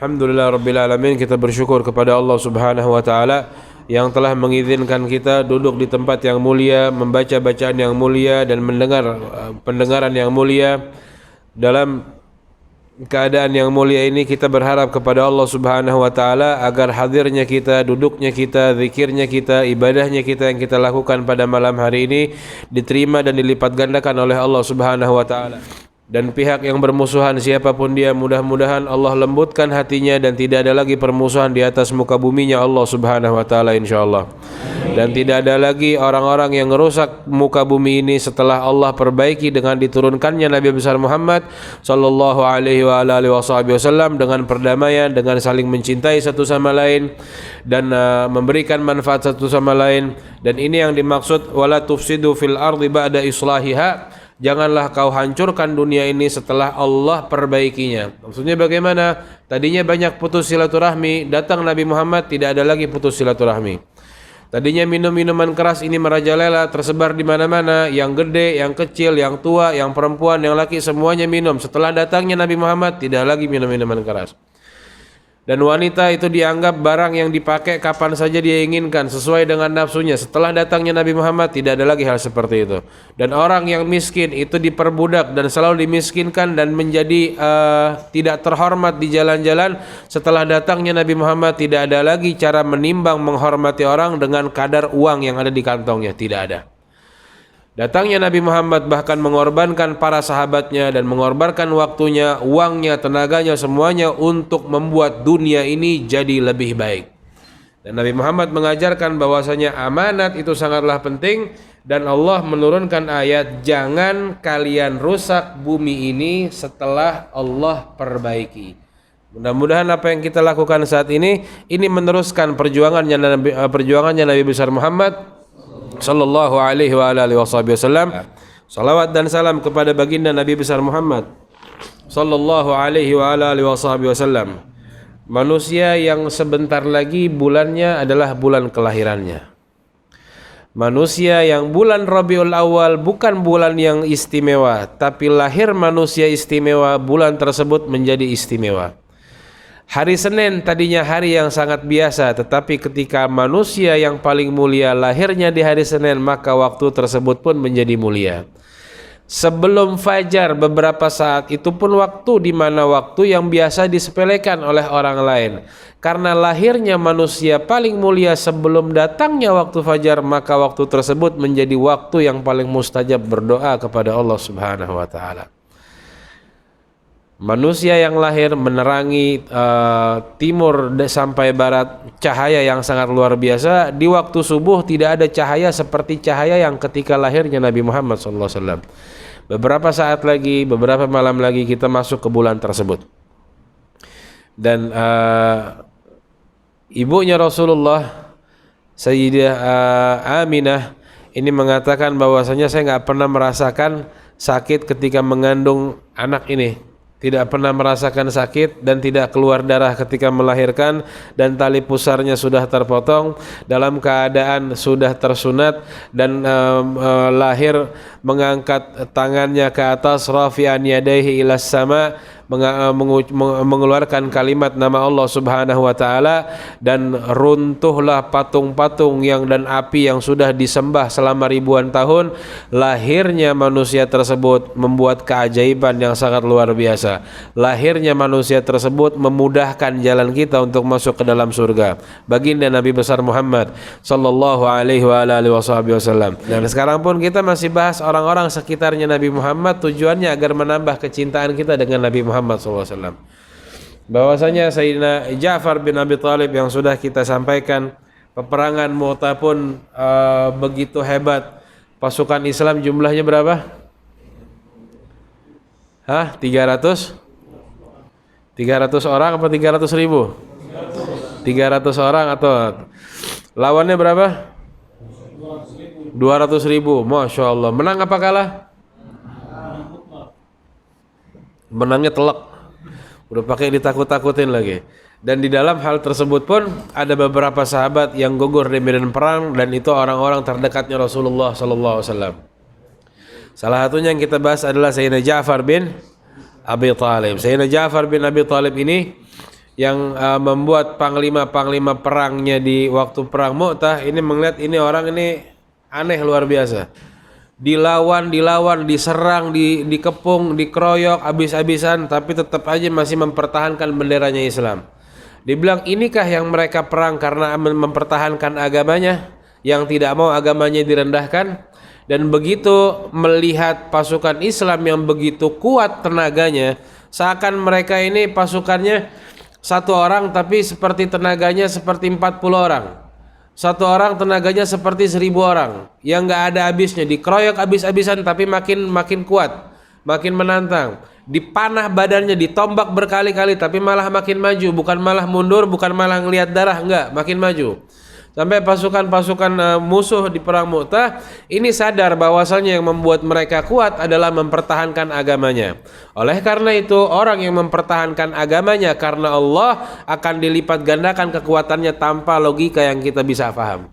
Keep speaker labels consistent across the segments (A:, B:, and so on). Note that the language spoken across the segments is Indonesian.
A: Alhamdulillah Rabbil Alamin, kita bersyukur kepada Allah Subhanahu wa Ta'ala yang telah mengizinkan kita duduk di tempat yang mulia, membaca bacaan yang mulia dan mendengar pendengaran yang mulia. Dalam keadaan yang mulia ini kita berharap kepada Allah Subhanahu wa Ta'ala agar hadirnya kita, duduknya kita, zikirnya kita, ibadahnya kita yang kita lakukan pada malam hari ini diterima dan dilipat gandakan oleh Allah Subhanahu wa Ta'ala. Dan pihak yang bermusuhan siapapun dia, mudah-mudahan Allah lembutkan hatinya dan tidak ada lagi permusuhan di atas muka buminya Allah Subhanahu wa Ta'ala insyaallah. Dan tidak ada lagi orang-orang yang merusak muka bumi ini setelah Allah perbaiki dengan diturunkannya Nabi besar Muhammad sallallahu alaihi wa alihi wasallam dengan perdamaian, dengan saling mencintai satu sama lain dan memberikan manfaat satu sama lain. Dan ini yang dimaksud wala tufsidu fil ardi ba'da islahiha. Janganlah kau hancurkan dunia ini setelah Allah perbaikinya. Maksudnya bagaimana? Tadinya banyak putus silaturahmi, datang Nabi Muhammad tidak ada lagi putus silaturahmi. Tadinya minum-minuman keras ini merajalela, tersebar di mana-mana, yang gede, yang kecil, yang tua, yang perempuan, yang laki semuanya minum. Setelah datangnya Nabi Muhammad tidak lagi minum-minuman keras. Dan wanita itu dianggap barang yang dipakai kapan saja dia inginkan sesuai dengan nafsunya. Setelah datangnya Nabi Muhammad tidak ada lagi hal seperti itu. Dan orang yang miskin itu diperbudak dan selalu dimiskinkan dan menjadi tidak terhormat di jalan-jalan. Setelah datangnya Nabi Muhammad tidak ada lagi cara menimbang menghormati orang dengan kadar uang yang ada di kantongnya, tidak ada. Datangnya Nabi Muhammad bahkan mengorbankan para sahabatnya dan mengorbankan waktunya, uangnya, tenaganya, semuanya untuk membuat dunia ini jadi lebih baik. Dan Nabi Muhammad mengajarkan bahwasanya amanat itu sangatlah penting dan Allah menurunkan ayat jangan kalian rusak bumi ini setelah Allah perbaiki. Mudah-mudahan apa yang kita lakukan saat ini meneruskan perjuangannya Nabi besar Muhammad sallallahu alaihi wa alihi wasallam. Salawat dan salam kepada baginda Nabi besar Muhammad sallallahu alaihi wa alihi wasallam. Manusia yang sebentar lagi bulannya adalah bulan kelahirannya. Manusia yang bulan Rabiul Awal bukan bulan yang istimewa, tapi lahir manusia istimewa, bulan tersebut menjadi istimewa. Hari Senin tadinya hari yang sangat biasa, tetapi ketika manusia yang paling mulia lahirnya di hari Senin, maka waktu tersebut pun menjadi mulia. Sebelum fajar beberapa saat itu pun waktu di mana waktu yang biasa disepelekan oleh orang lain. Karena lahirnya manusia paling mulia sebelum datangnya waktu fajar, maka waktu tersebut menjadi waktu yang paling mustajab berdoa kepada Allah Subhanahu wa Ta'ala. Manusia yang lahir menerangi timur sampai barat, cahaya yang sangat luar biasa. Di waktu subuh tidak ada cahaya seperti cahaya yang ketika lahirnya Nabi Muhammad SAW. Beberapa saat lagi, beberapa malam lagi kita masuk ke bulan tersebut. Dan ibunya Rasulullah, Sayyidah Aminah, ini mengatakan bahwasanya saya nggak pernah merasakan sakit ketika mengandung anak ini. Tidak pernah merasakan sakit dan tidak keluar darah ketika melahirkan, dan tali pusarnya sudah terpotong dalam keadaan sudah tersunat dan lahir mengangkat tangannya ke atas, rafi'an yadaihi ilas sama, mengeluarkan kalimat nama Allah Subhanahu wa Ta'ala, dan runtuhlah patung-patung dan api yang sudah disembah selama ribuan tahun. Lahirnya manusia tersebut membuat keajaiban yang sangat luar biasa. Lahirnya manusia tersebut memudahkan jalan kita untuk masuk ke dalam surga. Baginda Nabi besar Muhammad sallallahu alaihi wa alihi wasallam. Dan sekarang pun kita masih bahas orang-orang sekitarnya Nabi Muhammad, tujuannya agar menambah kecintaan kita dengan Nabi Muhammad SAW. Bahwasanya Sayyidina Ja'far bin Abi Thalib yang sudah kita sampaikan, peperangan Mu'tah pun begitu hebat. Pasukan Islam jumlahnya berapa? 300 orang apa 300 ribu? 300 orang atau lawannya berapa? 200 ribu. Masya Allah. Menang apa kalah? Menangnya telak. Udah pakai ditakut-takutin lagi. Dan di dalam hal tersebut pun ada beberapa sahabat yang gugur di medan perang, dan itu orang-orang terdekatnya Rasulullah SAW. Salah satunya yang kita bahas adalah Sayyidina Ja'far bin Abi Thalib. Sayyidina Ja'far bin Abi Thalib ini membuat panglima-panglima perangnya di waktu perang Mu'tah ini melihat ini orang ini aneh luar biasa. Dilawan, diserang, dikepung, dikeroyok habis-habisan tapi tetap aja masih mempertahankan benderanya Islam. Dibilang inikah yang mereka perang karena mempertahankan agamanya, yang tidak mau agamanya direndahkan? Dan begitu melihat pasukan Islam yang begitu kuat tenaganya, seakan mereka ini pasukannya satu orang tapi seperti tenaganya seperti 40 orang. Satu orang tenaganya seperti 1000 orang yang nggak ada habisnya, dikeroyok habis-habisan tapi makin kuat, makin menantang. Dipanah badannya, ditombak berkali-kali tapi malah makin maju, bukan malah mundur, bukan malah ngelihat darah, enggak, makin maju. Sampai pasukan-pasukan musuh di perang Mu'tah ini sadar bahwasanya yang membuat mereka kuat adalah mempertahankan agamanya. Oleh karena itu orang yang mempertahankan agamanya karena Allah akan dilipat gandakan kekuatannya tanpa logika yang kita bisa paham.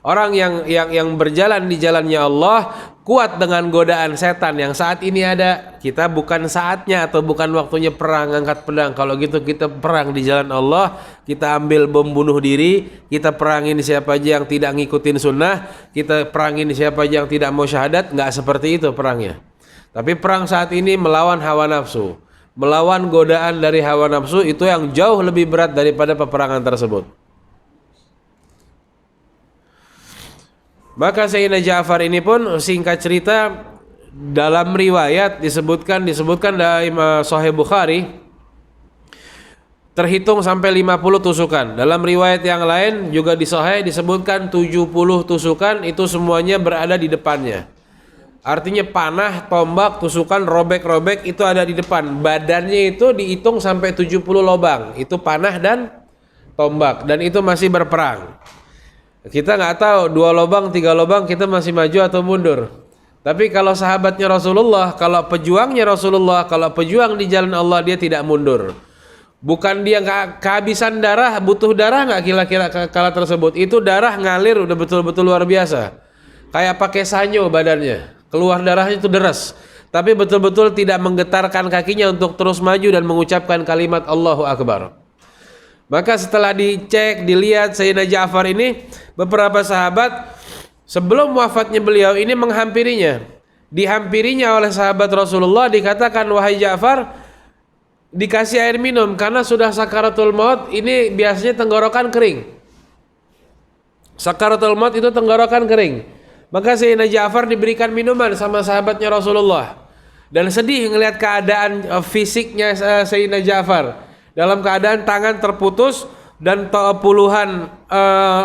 A: Orang yang berjalan di jalannya Allah kuat dengan godaan setan yang saat ini ada. Kita bukan saatnya atau bukan waktunya perang angkat pedang. Kalau gitu kita perang di jalan Allah, kita ambil bom bunuh diri, kita perangin siapa aja yang tidak ngikutin sunnah, kita perangin siapa aja yang tidak mau syahadat. Nggak seperti itu perangnya. Tapi perang saat ini melawan hawa nafsu, melawan godaan dari hawa nafsu, itu yang jauh lebih berat daripada peperangan tersebut. Maka Sayyidina Ja'far ini pun singkat cerita dalam riwayat disebutkan dalam Sahih Bukhari terhitung sampai 50 tusukan. Dalam riwayat yang lain juga di Sahih disebutkan 70 tusukan, itu semuanya berada di depannya. Artinya panah, tombak, tusukan, robek-robek itu ada di depan. Badannya itu dihitung sampai 70 lubang. Itu panah dan tombak dan itu masih berperang. Kita nggak tahu 2 lubang, 3 lubang kita masih maju atau mundur. Tapi kalau sahabatnya Rasulullah, kalau pejuangnya Rasulullah, kalau pejuang di jalan Allah, dia tidak mundur. Bukan dia nggak kehabisan darah, butuh darah nggak kira-kira kala tersebut. Itu darah ngalir udah betul-betul luar biasa. Kayak pakai sanyo badannya, keluar darahnya itu deras. Tapi betul-betul tidak menggetarkan kakinya untuk terus maju dan mengucapkan kalimat Allahu Akbar. Maka setelah dicek, dilihat Sayyidina Ja'far ini, beberapa sahabat sebelum wafatnya beliau ini menghampirinya. Dihampirinya oleh sahabat Rasulullah, dikatakan, wahai Ja'far, dikasih air minum karena sudah sakaratul maut. Ini biasanya tenggorokan kering. Sakaratul maut itu tenggorokan kering. Maka Sayyidina Ja'far diberikan minuman sama sahabatnya Rasulullah. Dan sedih ngelihat keadaan fisiknya Sayyidina Ja'far. Dalam keadaan tangan terputus dan puluhan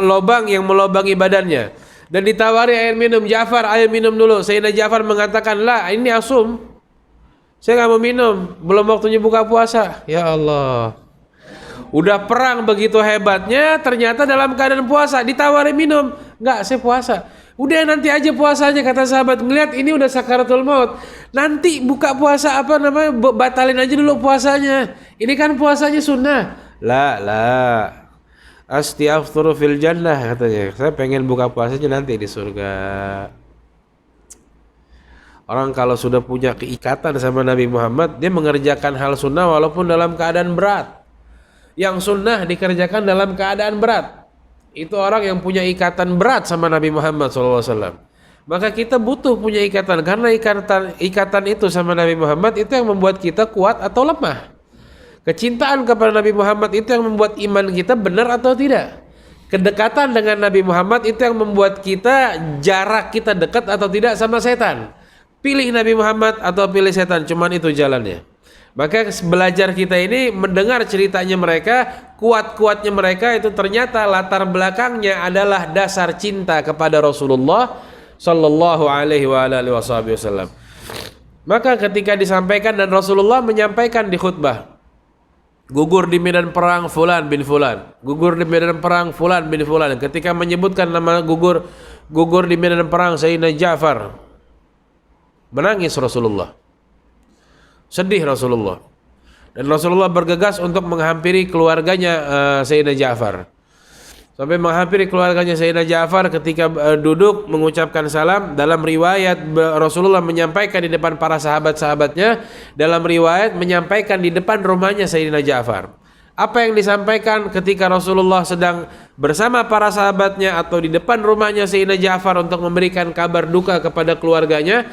A: lubang yang melobangi badannya. Dan ditawari air minum, Ja'far ayo minum dulu. Sayyidina Ja'far mengatakan, lah ini asum, saya nggak mau minum, belum waktunya buka puasa. Ya Allah, udah perang begitu hebatnya, ternyata dalam keadaan puasa ditawari minum, nggak, saya puasa. Udah nanti aja puasanya, kata sahabat. Ngeliat ini udah sakaratul maut, nanti buka puasa batalin aja dulu puasanya. Ini kan puasanya sunnah. La astighfiru fil jannah, katanya. Saya pengen buka puasanya nanti di surga. Orang kalau sudah punya keikatan sama Nabi Muhammad, dia mengerjakan hal sunnah walaupun dalam keadaan berat. Yang sunnah dikerjakan dalam keadaan berat. Itu orang yang punya ikatan berat sama Nabi Muhammad SAW. Maka kita butuh punya ikatan, karena ikatan itu sama Nabi Muhammad itu yang membuat kita kuat atau lemah. Kecintaan kepada Nabi Muhammad itu yang membuat iman kita benar atau tidak. Kedekatan dengan Nabi Muhammad itu yang membuat kita jarak kita dekat atau tidak sama setan. Pilih Nabi Muhammad atau pilih setan, cuman itu jalannya. Maka belajar kita ini mendengar ceritanya mereka, kuat-kuatnya mereka itu ternyata latar belakangnya adalah dasar cinta kepada Rasulullah sallallahu alaihi wasallam. Maka ketika disampaikan dan Rasulullah menyampaikan di khutbah, gugur di medan perang fulan bin fulan, gugur di medan perang fulan bin fulan. Ketika menyebutkan nama gugur di medan perang Sayyidina Ja'far, menangis Rasulullah. Sedih Rasulullah. Dan Rasulullah bergegas untuk menghampiri keluarganya Sayyidina Ja'far. sampai menghampiri keluarganya Sayyidina Ja'far ketika duduk mengucapkan salam. Dalam riwayat Rasulullah menyampaikan di depan para sahabat-sahabatnya, dalam riwayat menyampaikan di depan rumahnya Sayyidina Ja'far. Apa yang disampaikan ketika Rasulullah sedang bersama para sahabatnya atau di depan rumahnya Sayyidina Ja'far untuk memberikan kabar duka kepada keluarganya,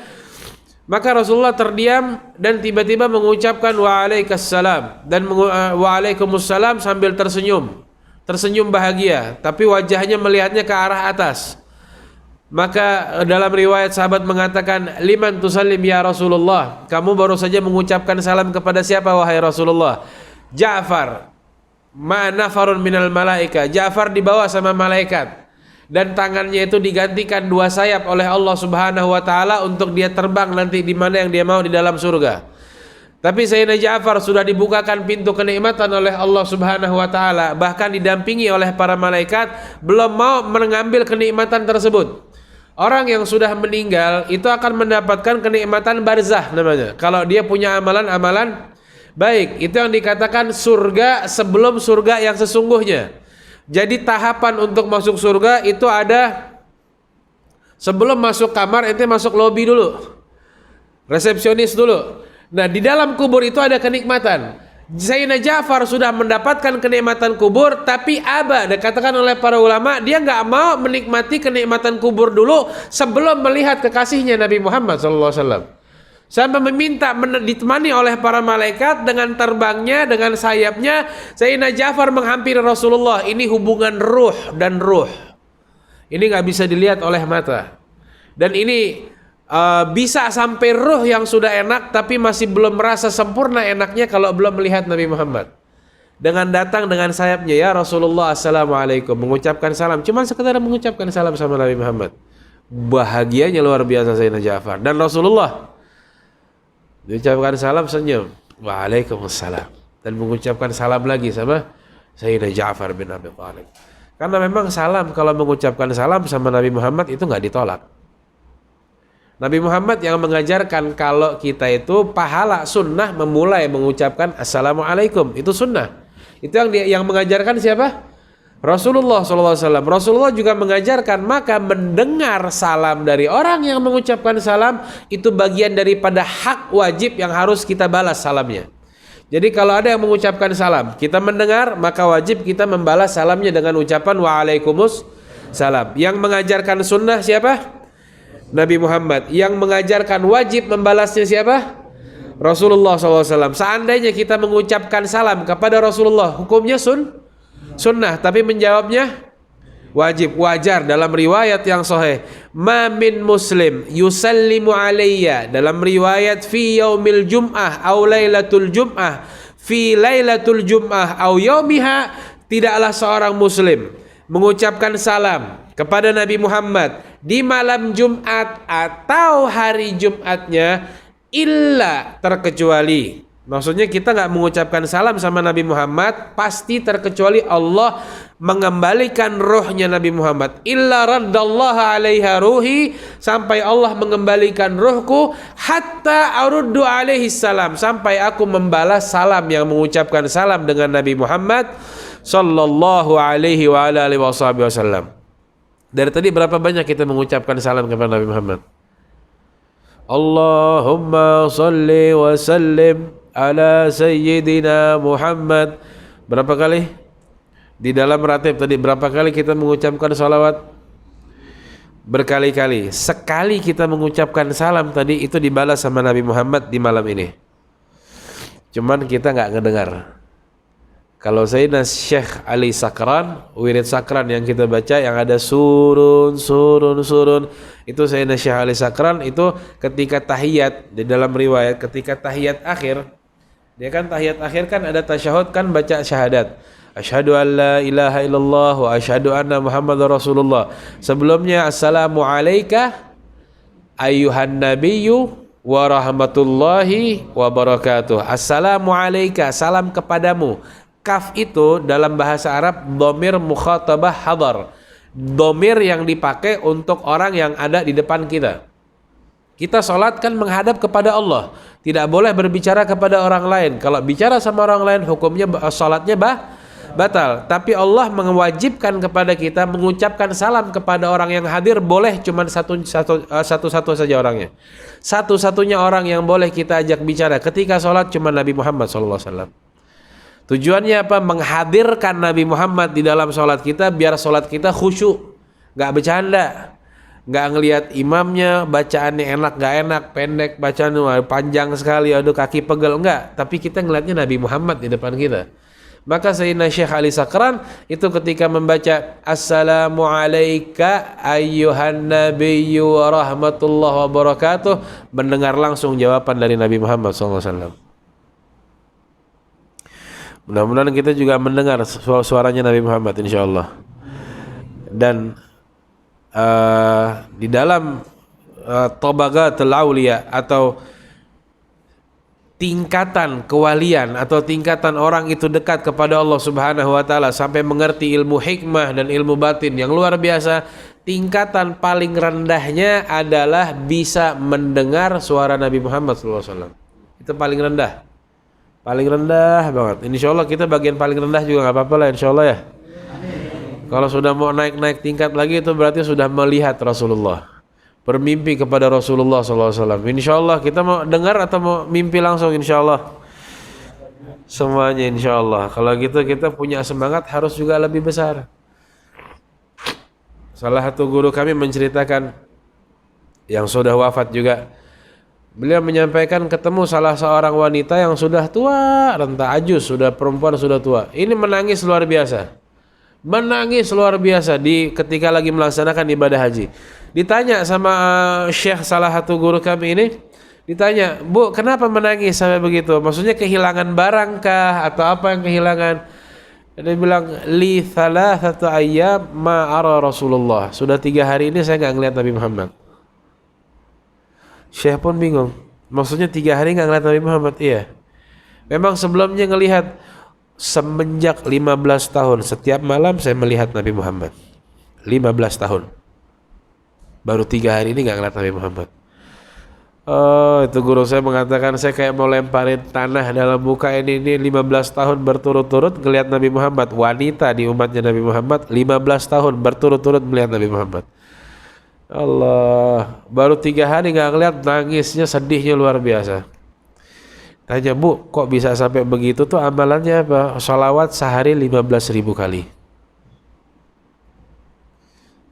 A: maka Rasulullah terdiam dan tiba-tiba mengucapkan waalaikumsalam dan waalaikumsalam sambil tersenyum bahagia, tapi wajahnya melihatnya ke arah atas. Maka dalam riwayat sahabat mengatakan, liman tusallim ya Rasulullah, kamu baru saja mengucapkan salam kepada siapa wahai Rasulullah? Ja'far, ma nafarun minal malaika. Ja'far dibawa sama malaikat dan tangannya itu digantikan 2 sayap oleh Allah Subhanahu wa taala untuk dia terbang nanti di mana yang dia mau di dalam surga. Tapi Sayyidina Ja'far sudah dibukakan pintu kenikmatan oleh Allah Subhanahu wa taala, bahkan didampingi oleh para malaikat, belum mau mengambil kenikmatan tersebut. Orang yang sudah meninggal itu akan mendapatkan kenikmatan barzah namanya. Kalau dia punya amalan-amalan baik, itu yang dikatakan surga sebelum surga yang sesungguhnya. Jadi tahapan untuk masuk surga itu ada sebelum masuk kamar, itu masuk lobi dulu, resepsionis dulu. Nah, di dalam kubur itu ada kenikmatan. Sayyidina Ja'far sudah mendapatkan kenikmatan kubur, tapi dikatakan oleh para ulama, dia nggak mau menikmati kenikmatan kubur dulu sebelum melihat kekasihnya Nabi Muhammad SAW. Sampai meminta ditemani oleh para malaikat dengan terbangnya, dengan sayapnya. Sayyidina Ja'far menghampiri Rasulullah. Ini hubungan ruh dan ruh. Ini nggak bisa dilihat oleh mata. Dan ini bisa sampai ruh yang sudah enak tapi masih belum merasa sempurna enaknya kalau belum melihat Nabi Muhammad. Dengan datang dengan sayapnya, ya Rasulullah assalamualaikum, mengucapkan salam, cuma sekedar mengucapkan salam sama Nabi Muhammad. Bahagianya luar biasa Sayyidina Ja'far. Dan Rasulullah diucapkan salam, senyum, waalaikumsalam, dan mengucapkan salam lagi sama Sayyidina Ja'far bin Abi Thalib. Karena memang salam, kalau mengucapkan salam sama Nabi Muhammad itu nggak ditolak. Nabi Muhammad yang mengajarkan kalau kita itu pahala sunnah memulai mengucapkan assalamualaikum, itu sunnah. Itu yang mengajarkan siapa? Rasulullah SAW. Rasulullah juga mengajarkan, maka mendengar salam dari orang yang mengucapkan salam itu bagian daripada hak wajib yang harus kita balas salamnya. Jadi kalau ada yang mengucapkan salam, kita mendengar, maka wajib kita membalas salamnya dengan ucapan waalaikumsalam. Yang mengajarkan sunnah siapa? Nabi Muhammad. Yang mengajarkan wajib membalasnya siapa? Rasulullah SAW. Seandainya kita mengucapkan salam kepada Rasulullah, hukumnya sunnah, tapi menjawabnya wajib, wajar. Dalam riwayat yang sahih, ma min muslim yusallimu alayya, dalam riwayat fi yaumil jum'ah au lailatul jum'ah, fi lailatul jum'ah au yaumiha, tidaklah seorang muslim mengucapkan salam kepada Nabi Muhammad di malam Jumat atau hari Jumatnya, illa, terkecuali. Maksudnya kita nggak mengucapkan salam sama Nabi Muhammad pasti terkecuali Allah mengembalikan ruhnya Nabi Muhammad. Illa raddallaha alaiha ruhi, sampai Allah mengembalikan ruhku, hatta aruddu alaihi salam, sampai aku membalas salam yang mengucapkan salam dengan Nabi Muhammad sallallahu alaihi wa ala alihi wasallam. Dari tadi berapa banyak kita mengucapkan salam kepada Nabi Muhammad? Allahumma salli wa sallim ala sayyidina Muhammad. Berapa kali? Di dalam ratib tadi berapa kali kita mengucapkan salawat? Berkali-kali. Sekali kita mengucapkan salam tadi itu dibalas sama Nabi Muhammad di malam ini. Cuman kita nggak ngedengar. Kalau Sayyidina Syekh Ali Sakran, wirid Sakran yang kita baca yang ada surun, itu Sayyidina Syekh Ali Sakran itu ketika tahiyat, di dalam riwayat ketika tahiyat akhir, dia kan tahiyat akhir kan ada tasyahud, kan baca syahadat, asyhadu an la ilaha illallah wa asyhadu anna Muhammadar Rasulullah. Sebelumnya assalamu alayka ayyuhan nabiyyu wa rahmatullahi wa barakatuh. Assalamu alayka, salam kepadamu. Kaf itu dalam bahasa Arab dhamir mukhatabah hadar, dhamir yang dipakai untuk orang yang ada di depan kita. Kita sholat kan menghadap kepada Allah, tidak boleh berbicara kepada orang lain. Kalau bicara sama orang lain hukumnya sholatnya batal. Tapi Allah mewajibkan kepada kita mengucapkan salam kepada orang yang hadir, boleh cuma satu saja orangnya. Satu-satunya orang yang boleh kita ajak bicara ketika sholat cuma Nabi Muhammad SAW. Tujuannya apa? Menghadirkan Nabi Muhammad di dalam sholat kita biar sholat kita khusyuk, nggak bercanda, nggak ngelihat imamnya bacaannya enak nggak enak, pendek bacaan panjang sekali, aduh kaki pegel, enggak. Tapi kita ngelihatnya Nabi Muhammad di depan kita. Maka Sayyidina Syekh Ali Sakran itu ketika membaca Assalamu alayka ayyuhan nabiyyu wa rahmatullahi wa barakatuh, mendengar langsung jawaban dari Nabi Muhammad SAW. Mudah-mudahan kita juga mendengar suaranya Nabi Muhammad insyaallah. Dan di dalam Tabaqatul Auliya atau tingkatan kewalian atau tingkatan orang itu dekat kepada Allah Subhanahu wa taala sampai mengerti ilmu hikmah dan ilmu batin yang luar biasa, tingkatan paling rendahnya adalah bisa mendengar suara Nabi Muhammad SAW. Itu paling rendah. Paling rendah banget. Insyaallah kita bagian paling rendah juga nggak apa-apa lah insyaallah ya. Kalau sudah mau naik tingkat lagi itu berarti sudah melihat Rasulullah, bermimpi kepada Rasulullah SAW. Insyaallah kita mau dengar atau mau mimpi langsung insyaallah. Semuanya insyaallah. Kalau gitu kita punya semangat harus juga lebih besar. Salah satu guru kami menceritakan yang sudah wafat juga. Beliau menyampaikan ketemu salah seorang wanita yang sudah tua, renta ajus, sudah perempuan sudah tua. Ini menangis luar biasa. Menangis luar biasa ketika lagi melaksanakan ibadah haji. Ditanya sama Syekh salah satu guru kami ini, ditanya, "Bu, kenapa menangis sampai begitu? Maksudnya kehilangan barang kah atau apa yang kehilangan?" Dia bilang, "Li thalathatu ayyam ma ara Rasulullah." Sudah 3 hari ini saya enggak ngelihat Nabi Muhammad. Syekh pun bingung. Maksudnya 3 hari nggak ngeliat Nabi Muhammad? Iya. Memang sebelumnya ngelihat semenjak 15 tahun. Setiap malam saya melihat Nabi Muhammad. 15 tahun. Baru 3 hari ini nggak ngeliat Nabi Muhammad. Oh, itu guru saya mengatakan saya kayak mau lemparin tanah dalam muka ini 15 tahun berturut-turut ngelihat Nabi Muhammad. Wanita di umatnya Nabi Muhammad 15 tahun berturut-turut melihat Nabi Muhammad. Allah, baru 3 hari nggak ngeliat, nangisnya sedihnya luar biasa. Tanya, "Bu, kok bisa sampai begitu tuh amalannya apa?" Sholawat sehari 15.000 kali.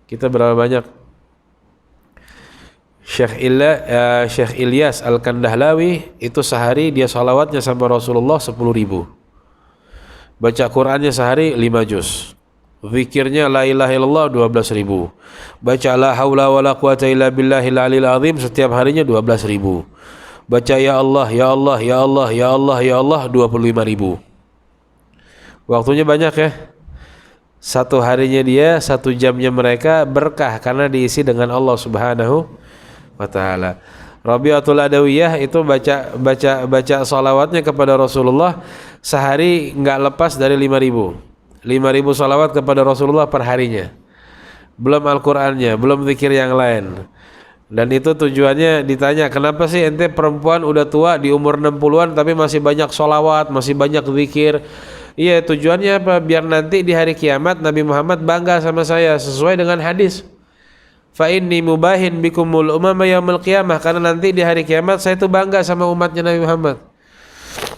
A: Kita berapa banyak? Syekh Ilyas Al-Kandahlawi itu sehari dia sholawatnya sampai Rasulullah 10.000. Baca Qurannya sehari 5 juz. Zikirnya la ilaha illallah 12.000. Baca la haula wala quwata illa billahil aliyil azim setiap harinya 12.000. Baca ya Allah ya Allah ya Allah ya Allah ya Allah 25.000. Waktunya banyak ya. Satu harinya dia, 1 jamnya mereka berkah karena diisi dengan Allah Subhanahu wa taala. Rabi'atul Adawiyah itu baca salawatnya kepada Rasulullah sehari enggak lepas dari 5.000. 5.000 salawat kepada Rasulullah per harinya. Belum Al-Qur'annya, belum zikir yang lain. Dan itu tujuannya ditanya, "Kenapa sih ente perempuan udah tua di umur 60-an tapi masih banyak salawat, masih banyak zikir?" Iya, tujuannya apa? Biar nanti di hari kiamat Nabi Muhammad bangga sama saya sesuai dengan hadis. Fa inni mubahin bikumul umama yaumil qiyamah, karena nanti di hari kiamat saya itu bangga sama umatnya Nabi Muhammad.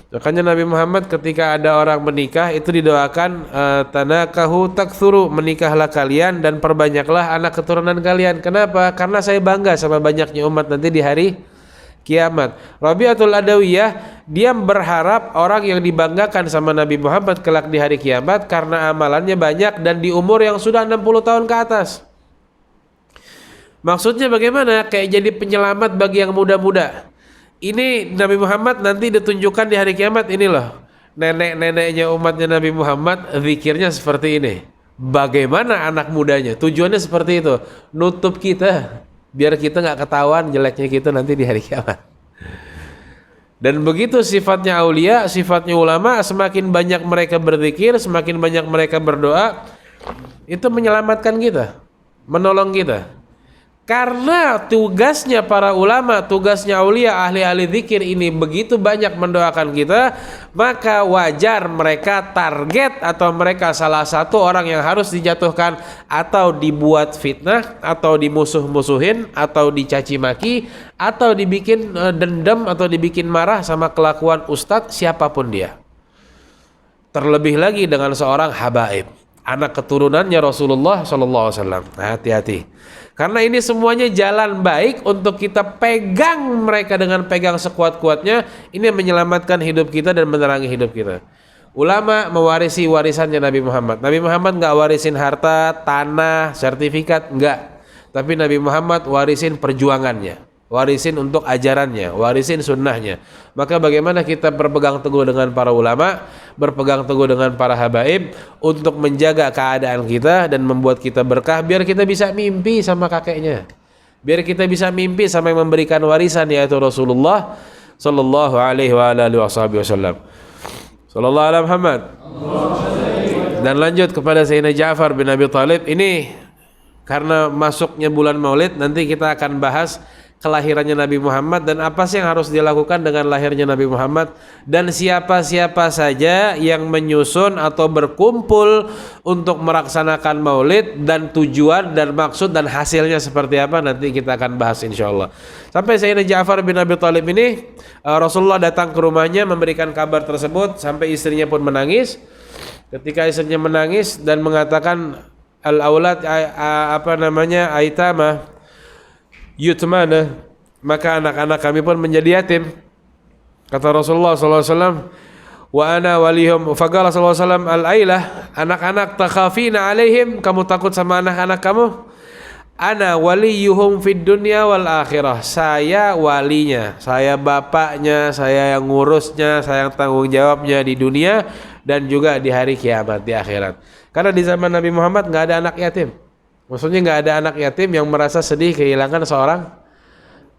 A: Makanya Nabi Muhammad ketika ada orang menikah itu didoakan tanakahu taktsuru, menikahlah kalian dan perbanyaklah anak keturunan kalian. Kenapa? Karena saya bangga sama banyaknya umat nanti di hari kiamat. Rabi'atul Adawiyah dia berharap orang yang dibanggakan sama Nabi Muhammad kelak di hari kiamat karena amalannya banyak dan di umur yang sudah 60 tahun ke atas. Maksudnya bagaimana? Kayak jadi penyelamat bagi yang muda-muda. Ini Nabi Muhammad nanti ditunjukkan di hari kiamat, ini loh nenek-neneknya umatnya Nabi Muhammad zikirnya seperti ini. Bagaimana anak mudanya? Tujuannya seperti itu, nutup kita biar kita nggak ketahuan jeleknya kita nanti di hari kiamat. Dan begitu sifatnya aulia, sifatnya ulama, semakin banyak mereka berzikir, semakin banyak mereka berdoa, itu menyelamatkan kita, menolong kita. Karena tugasnya para ulama, tugasnya aulia, ahli-ahli zikir ini begitu banyak mendoakan kita, maka wajar mereka target atau mereka salah satu orang yang harus dijatuhkan atau dibuat fitnah atau dimusuh-musuhin atau dicaci maki atau dibikin dendam atau dibikin marah sama kelakuan ustadz siapapun dia. Terlebih lagi dengan seorang habaib, anak keturunannya Rasulullah SAW. Hati-hati. Karena ini semuanya jalan baik untuk kita pegang mereka dengan pegang sekuat-kuatnya. Ini menyelamatkan hidup kita dan menerangi hidup kita. Ulama mewarisi warisannya Nabi Muhammad. Nabi Muhammad nggak warisin harta, tanah, sertifikat, nggak. Tapi Nabi Muhammad warisin perjuangannya, warisin untuk ajarannya, warisin sunnahnya. Maka bagaimana kita berpegang teguh dengan para ulama, berpegang teguh dengan para habaib untuk menjaga keadaan kita dan membuat kita berkah, biar kita bisa mimpi sama kakeknya, biar kita bisa mimpi sama yang memberikan warisan, yaitu Rasulullah sallallahu alaihi wasallam. Sallallahu alaihi Muhammad. Dan lanjut kepada Sayyidina Ja'far bin Abi Thalib. Ini karena masuknya bulan Maulid, nanti kita akan bahas kelahirannya Nabi Muhammad dan apa sih yang harus dilakukan dengan lahirnya Nabi Muhammad, dan siapa-siapa saja yang menyusun atau berkumpul untuk melaksanakan Maulid, dan tujuan dan maksud dan hasilnya seperti apa, nanti kita akan bahas insyaallah. Sampai Sayyidina Ja'far bin Abi Thalib ini, Rasulullah datang ke rumahnya memberikan kabar tersebut, sampai istrinya pun menangis. Ketika istrinya menangis dan mengatakan al-aulad aitama yutmana, maka anak-anak kami pun menjadi yatim. Kata Rasulullah SAW, wa ana walihum, faqala SAW al-ailah, anak-anak takhafina alaihim, kamu takut sama anak-anak kamu? Ana waliyuhum fid dunya wal akhirah, saya walinya, saya bapaknya, saya yang ngurusnya, saya yang tanggung jawabnya di dunia dan juga di hari kiamat, di akhirat. Karena di zaman Nabi Muhammad nggak ada anak yatim. Maksudnya nggak ada anak yatim yang merasa sedih kehilangan seorang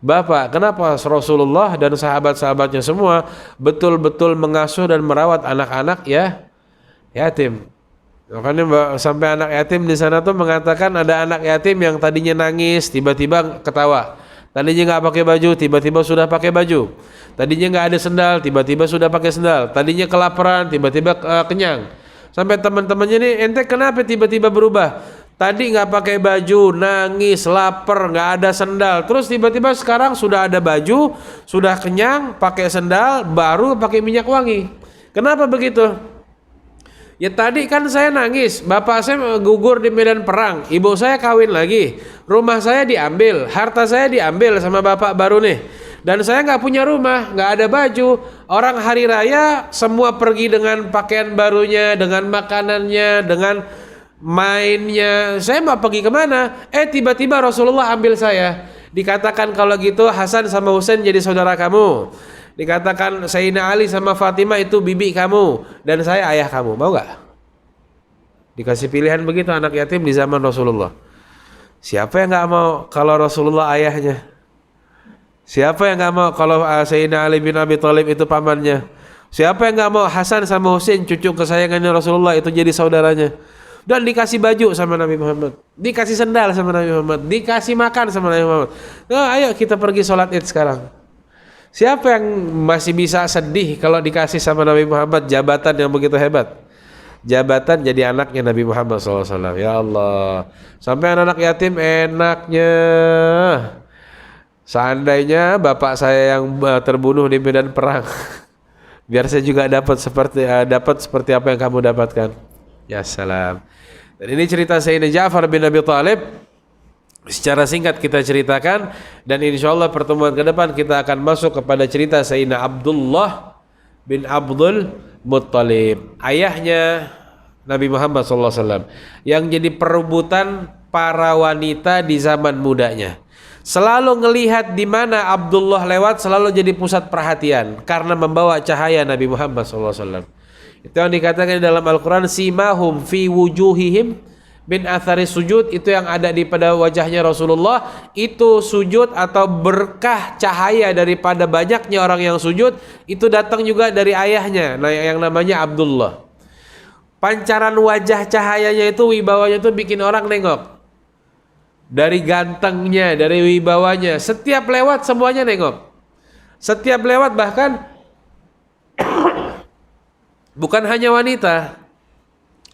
A: bapak. Kenapa? Rasulullah dan sahabat-sahabatnya semua betul-betul mengasuh dan merawat anak-anak yatim. Makanya sampai anak yatim di sana tuh mengatakan ada anak yatim yang tadinya nangis tiba-tiba ketawa. Tadinya nggak pakai baju tiba-tiba sudah pakai baju. Tadinya nggak ada sendal tiba-tiba sudah pakai sendal. Tadinya kelaparan tiba-tiba kenyang. Sampai teman-temannya nih, ente kenapa tiba-tiba berubah? Tadi nggak pakai baju, nangis, lapar, nggak ada sendal. Terus tiba-tiba sekarang sudah ada baju, sudah kenyang, pakai sendal, baru pakai minyak wangi. Kenapa begitu? Ya tadi kan saya nangis, bapak saya gugur di medan perang, ibu saya kawin lagi, rumah saya diambil, harta saya diambil sama bapak baru nih. Dan saya nggak punya rumah, nggak ada baju. Orang hari raya semua pergi dengan pakaian barunya, dengan makanannya, dengan mainnya. Saya mau pergi kemana? Tiba-tiba Rasulullah ambil saya. Dikatakan kalau gitu Hasan sama Husain jadi saudara kamu. Dikatakan Sayyidina Ali sama Fatimah itu bibi kamu, dan saya ayah kamu. Mau gak? Dikasih pilihan begitu anak yatim di zaman Rasulullah. Siapa yang gak mau kalau Rasulullah ayahnya? Siapa yang gak mau kalau Sayyidina Ali bin Abi Thalib itu pamannya? Siapa yang gak mau Hasan sama Husain cucu kesayangannya Rasulullah itu jadi saudaranya? Dan dikasih baju sama Nabi Muhammad, dikasih sendal sama Nabi Muhammad, dikasih makan sama Nabi Muhammad. Nah, ayo kita pergi sholat id sekarang. Siapa yang masih bisa sedih kalau dikasih sama Nabi Muhammad jabatan yang begitu hebat? Jabatan jadi anaknya Nabi Muhammad SAW. Ya Allah, sampai anak yatim enaknya. Seandainya bapak saya yang terbunuh di medan perang, biar saya juga dapat seperti apa yang kamu dapatkan. Ya salam. Dan ini cerita Sayyidina Ja'far bin Abi Thalib. Secara singkat kita ceritakan, dan insyaallah pertemuan ke depan kita akan masuk kepada cerita Sayyidina Abdullah bin Abdul Muttalib, ayahnya Nabi Muhammad SAW, yang jadi perebutan para wanita di zaman mudanya. Selalu ngelihat di mana Abdullah lewat, selalu jadi pusat perhatian karena membawa cahaya Nabi Muhammad SAW. Itu yang dikatakan dalam Al-Quran, simahum fi wujuhihim bin athari sujud, itu yang ada di pada wajahnya Rasulullah, itu sujud atau berkah cahaya daripada banyaknya orang yang sujud, itu datang juga dari ayahnya, yang namanya Abdullah. Pancaran wajah cahayanya itu, wibawanya itu bikin orang nengok. dari gantengnya, dari wibawanya. Setiap lewat semuanya nengok. Setiap lewat bahkan bukan hanya wanita,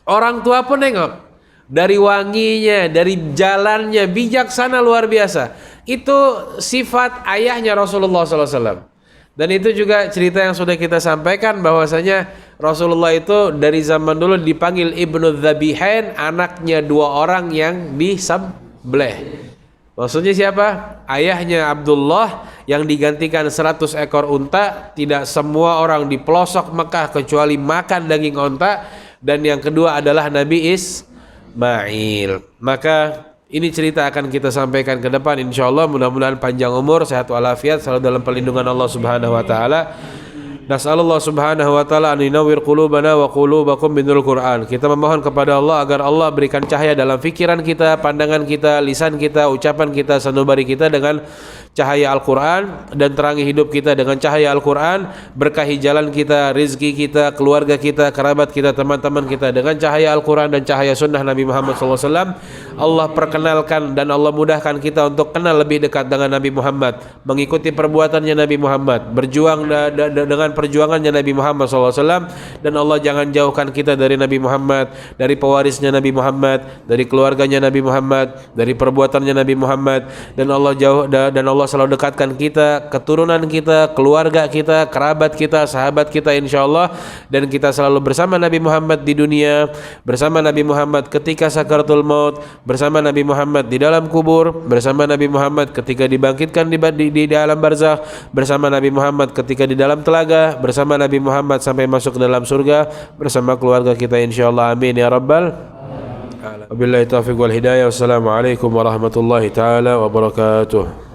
A: orang tua pun nengok. Dari wanginya, dari jalannya, bijaksana luar biasa. Itu sifat ayahnya Rasulullah SAW. Dan itu juga cerita yang sudah kita sampaikan bahwasanya Rasulullah itu dari zaman dulu dipanggil Ibnu Dzabihain, anaknya dua orang yang disembelih. Maksudnya siapa? Ayahnya Abdullah yang digantikan 100 ekor unta. Tidak semua orang di pelosok Mekah kecuali makan daging unta. Dan yang kedua adalah Nabi Ismail. Maka ini cerita akan kita sampaikan ke depan insyaallah. Mudah-mudahan panjang umur, sehat walafiat, selalu dalam perlindungan Allah Subhanahu wa taala. Nas'alullah Subhanahu wa taala an yunawwir qulubana wa qulubakum binurul Quran. Kita memohon kepada Allah agar Allah berikan cahaya dalam fikiran kita, pandangan kita, lisan kita, ucapan kita, sanubari kita dengan cahaya Al-Quran, dan terangi hidup kita dengan cahaya Al-Quran. Berkahi jalan kita, rizki kita, keluarga kita, kerabat kita, teman-teman kita dengan cahaya Al-Quran dan cahaya sunnah Nabi Muhammad SAW. Allah perkenalkan dan Allah mudahkan kita untuk kenal lebih dekat dengan Nabi Muhammad, mengikuti perbuatannya Nabi Muhammad, berjuang dengan perjuangannya Nabi Muhammad SAW. Dan Allah jangan jauhkan kita dari Nabi Muhammad, dari pewarisnya Nabi Muhammad, dari keluarganya Nabi Muhammad, dari perbuatannya Nabi Muhammad. Dan Allah selalu dekatkan kita, keturunan kita, keluarga kita, kerabat kita, sahabat kita insyaallah. Dan kita selalu bersama Nabi Muhammad di dunia, bersama Nabi Muhammad ketika sakaratul maut, bersama Nabi Muhammad di dalam kubur, bersama Nabi Muhammad ketika dibangkitkan di dalam barzakh, bersama Nabi Muhammad ketika di dalam telaga, bersama Nabi Muhammad sampai masuk ke dalam surga, bersama keluarga kita insyaallah. Amin ya rabbal alamin. Wabillahi taufiq wal hidayah. Wassalamualaikum warahmatullahi taala wabarakatuh.